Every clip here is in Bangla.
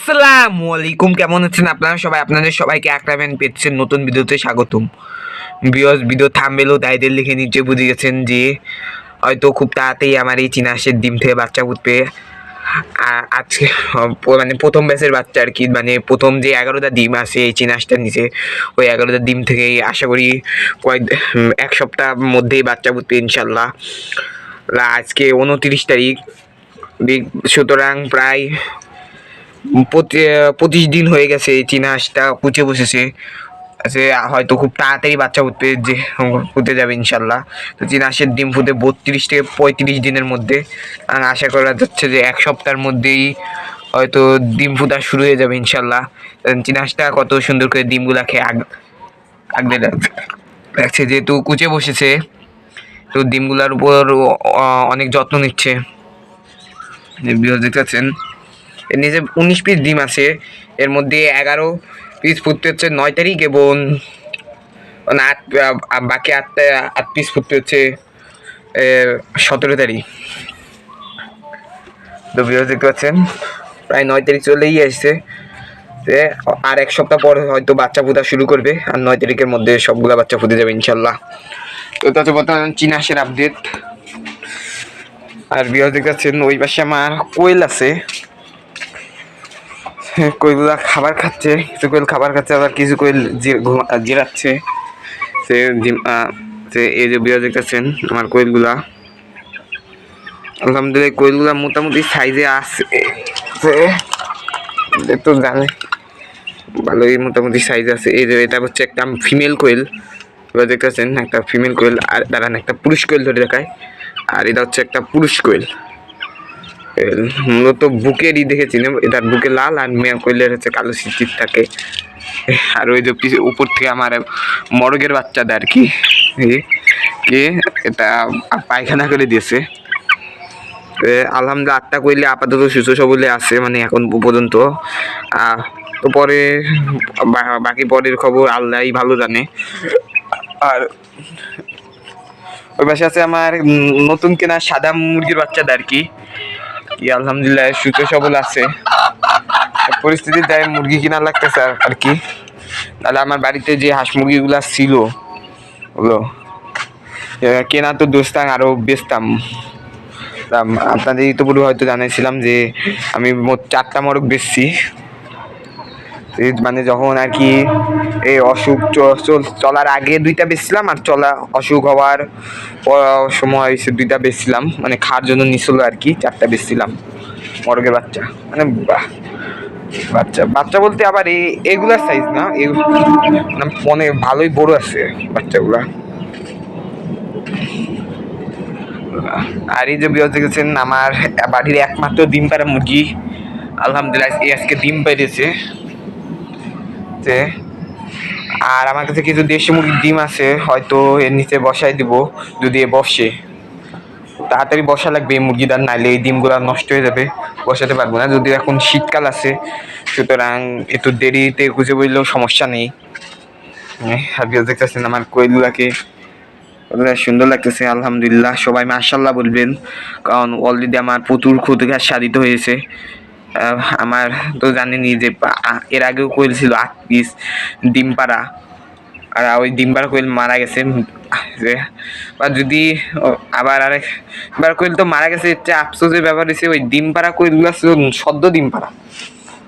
আসসালামু আলাইকুম, কেমন আছেন আপনারা সবাই? আপনাদের সবাইকে আকরামেন পেজের নতুন ভিডিওতে স্বাগতম। ভিডিও থাম্বনেলও টাইটেল লিখে নিচে বুঝে গেছেন যে হয়তো খুব তাড়াতাড়ি আমার এই চীনা হাঁসের ডিম থেকে বাচ্চা ফুটবে। আজকে মানে প্রথম ব্যাচের বাচ্চা আর কি, মানে প্রথম যে 11টা ডিম আছে এই চীনা হাঁসটার নিচে, ওই 11টা ডিম থেকেই আশা করি এক সপ্তাহের মধ্যেই বাচ্চা ফুটবে ইনশাল্লাহ। আজকে 29 তারিখ, সুতরাং প্রায় 25 দিন হয়ে গেছে এই চীনা হাঁসটা কুচে বসেছে। হয়তো খুব তাড়াতাড়ি বাচ্চা ফুটে যাবে ইনশাল্লাহ। তো চীনা হাঁসের ডিম ফুটে 32 থেকে 35 দিনের মধ্যে, আর আশা করা যাচ্ছে যে এক সপ্তাহের মধ্যেই হয়তো ডিম ফুটা শুরু হয়ে যাবে ইনশাল্লাহ। চীনা হাঁসটা কত সুন্দর করে ডিমগুলা খেয়ে আগলে রাখছে, যেহেতু কুচে বসেছে তো ডিমগুলার উপর অনেক যত্ন নিচ্ছে। দেখতে পাচ্ছেন এর নিচে 19 পিস ডিম আছে, এর মধ্যে 11 পিস ফুটতে হচ্ছে 9 তারিখ এবং বাকি 8 পিস ফুটতে হচ্ছে 17 তারিখ। তো দেখতে পাচ্ছেন প্রায় 9 তারিখ চলেই আসছে, আর এক সপ্তাহ পর হয়তো বাচ্চা ফুটা শুরু করবে, আর 9 তারিখের মধ্যে সবগুলা বাচ্চা ফুটে যাবে ইনশাল্লাহ। তো তাতে বর্তমান চীনা হাঁসের আপডেট। আর দেখতে পাচ্ছেন ওই পাশে আমার কোয়েল আছে, কোয়েলগুলা খাবার খাচ্ছে, কিছু কোয়েল খাবার খাচ্ছে, আবার কিছু কোয়েল জিরাচ্ছে। এই যে দেখতেছেন আমার কোয়েলগুলা, আলহামদুলিল্লাহ কোয়েলগুলা মোটামুটি সাইজে আছে, তো জানে ভালোই মোটামুটি সাইজ আছে। এই যে এটা হচ্ছে একটা ফিমেল কোয়েল, এবার দেখতেছেন একটা ফিমেল কোয়েল, আর দাঁড়ান একটা পুরুষ কোয়েল ধরে দেখায়। আর এটা হচ্ছে একটা পুরুষ কোয়েল, মূলত বুকেরই দেখেছি, এটার বুকে লাল, আর মেয়ে কোয়েলের হচ্ছে কালো সিট থাকে। আর ওই যে উপর থেকে আমার মরগের বাচ্চাটা আর কি, এটা পায়খানা করে দিয়েছে। আলহামদুলিল্লাহ 8টা কোয়েলে আপাতত সুস্থ সবলে আছে, মানে এখন পর্যন্ত। তো পরে বাকি পরের খবর আল্লাহই ভালো জানে। আর ওই পাশে আছে আমার নতুন কেনা সাদা মুরগির বাচ্চাটা আর কি, আলহামদুলিল্লাহ সুস্থ সবল আছে। পরিস্থিতি তাই মুরগি কিনা লাগতেছে আর কি, তাহলে আমার বাড়িতে যে হাঁস মুরগিগুলা ছিল ওগুলো কেনা তো দোস্তাং আরো বেচতাম। আপনাদের ইতিপূর্বে হয়তো জানাইছিলাম যে আমি মোট 4টা মোরগ বেচছি, মানে যখন আর কি এই অসুখ চলার আগে 2টা বেচছিলাম, আর অসুখ হওয়ার সময় 2টা বেচছিলাম, মানে খাওয়ার জন্য নিছিল আর কি 4টা বেচছিলাম মোরগের বাচ্চা। মানে বাচ্চা বলতে আবার এগুলার সাইজ না, মানে ভালোই বড় আছে বাচ্চাগুলা। আর এই যে দেখেছেন আমার বাড়ির একমাত্র ডিম পাড়া মুরগি, আলহামদুলিল্লাহ আজকে ডিম পেড়েছে। আর আমার কাছে কিছু দেশি মুরগির ডিম আছে, হয়তো এর নিচে বসাই দিব, যদি বসে তাড়াতাড়ি বসা লাগবে এই মুরগিটার, নাইলে এই ডিমগুলো নষ্ট হয়ে যাবে, বসাতে পারবো না। যদিও এখন শীতকাল আছে, সুতরাং একটু দেরিতে খুঁজে বললেও সমস্যা নেই। আর দেখতেছেন আমার কোয়েলগুলাকে সুন্দর লাগতেছে, আলহামদুলিল্লাহ সবাই মাশাআল্লাহ বলবেন, কারণ অলরেডি আমার প্রচুর ক্ষতিকার সাধিত হয়েছে। আমার তো জানেনই যে এর আগেও কোয়েল ছিল 8 পিস ডিম পাড়া, আর ওই ডিম পাড়া কোয়েল মারা গেছে। বা যদি আবার আরেকবার কোয়েল তো মারা গেছে, আফসোসের ব্যাপার হচ্ছে ওই ডিম পাড়া কোয়েলগুলো ছিল সদ্য ডিম পাড়া,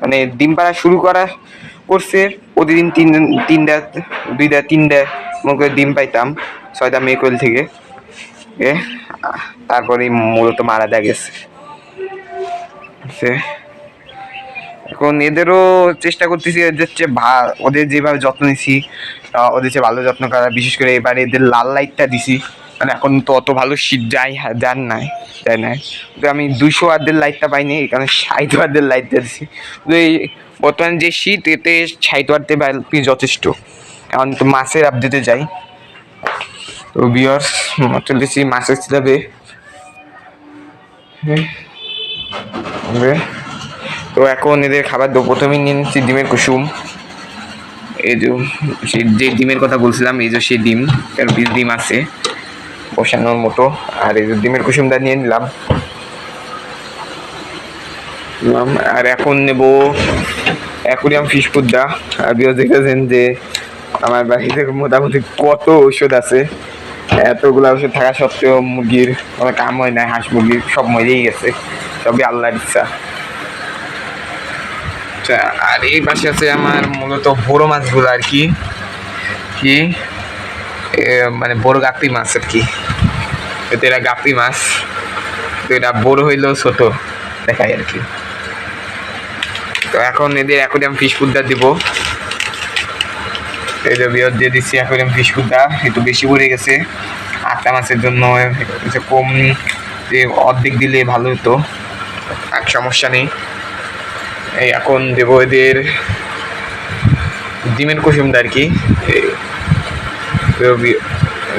মানে ডিম পাড়া শুরু করছে প্রতিদিন 2-3টা মনে করে ডিম পাইতাম 6টা মেয়ে কোয়েল থেকে, তারপরে মূলত মারা গেছে। এখন এদেরও চেষ্টা করতেছি ওদের যেভাবে যত্ন নিছি ওদের চেয়ে ভালো যত্ন করা, বিশেষ করে এবারে এদের লাল লাইটটা দিছি, মানে এখন তো অত ভালো শীত যায় নাই, তো আমি 200 ওয়াটের লাইটটা পাইনি, এখানে 60 ওয়াটের লাইটটা দিছি। তো এই বর্তমানে যে শীত, এতে 60 ওয়াটের বাল্বই যথেষ্ট। এখন তো মাছের আপডেটে যাই। তো ভিউয়ার্স চলতেছি মাছের হিসাবে। তো এখন এদের খাবার দেবো, প্রথমেই নিয়ে নিচ্ছি ডিমের কুসুম। এই যে ডিমের কথা বলছিলাম, এই যে সেই ডিম, এর পিস ডিম আছে বসানোর মতো, আর এই যে ডিমের কুসুমটা নিয়ে নিলাম। আর এখন নেব অ্যাকুরিয়াম ফিশ ফুডটা। আর বিও দেখেছেন যে আমার বাড়িতে মোটামুটি কত ঔষধ আছে, এতগুলো ওষুধ থাকা সত্ত্বেও মুরগির কোনো কাম হয় না, হাঁস মুরগির সব মরেই গেছে, সবই আল্লাহর ইচ্ছা। আচ্ছা, আর এই পাশে আছে আমার মূলত বড় মাছগুলো আর কি, কি মানে বড় গাপ্পি মাছ আর কি। তো এটা গাপ্পি মাছ, তো এটা বড় হইলেও ছোট দেখায় আর কি। তো এখন এদের অ্যাকোয়ারিয়াম ফিশ ফুডটা দিব। এই যে বিয়র দিয়ে দিচ্ছি অ্যাকোয়ারিয়াম ফিশ ফুডটা, একটু বেশি পড়ে গেছে 8টা মাছের জন্য, কম অর্ধেক দিলে ভালো হতো, আর সমস্যা নেই। এই এখন দেবো এদের ডিমের কুসুমটা আর কি।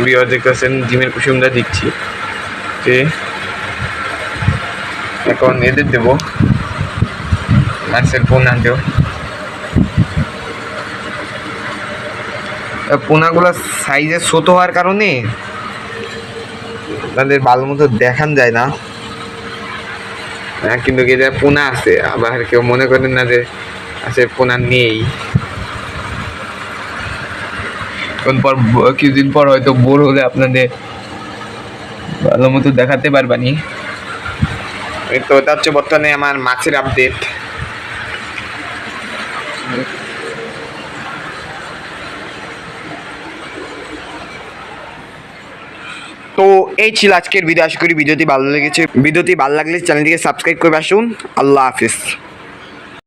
বিয়র দেখতেছেন ডিমের কুসুমটা দিচ্ছি। এখন এদের দেবো মাছের পোনা দেব। পোনাগুলো সাইজে ছোট হওয়ার কারণে তাদের ভালো মতো দেখান যায় না, কিন্তু এদের পোনা আছে, আবার কেউ মনে করেন না যে আছে পোনা নেই। পর কিছুদিন পর হয়তো বোর হলে আপনাদের ভালো মতো দেখাতে পারবানি। তো এটা হচ্ছে বর্তমানে আমার মাছের আপডেট। তো এই ছিল আজকের ভিডিও। আশা করি ভিডিওটি ভালো লেগেছে। ভিডিওটি ভালো লাগলে চ্যানেলটিকে সাবস্ক্রাইব করে আসুন। আল্লাহ হাফিজ।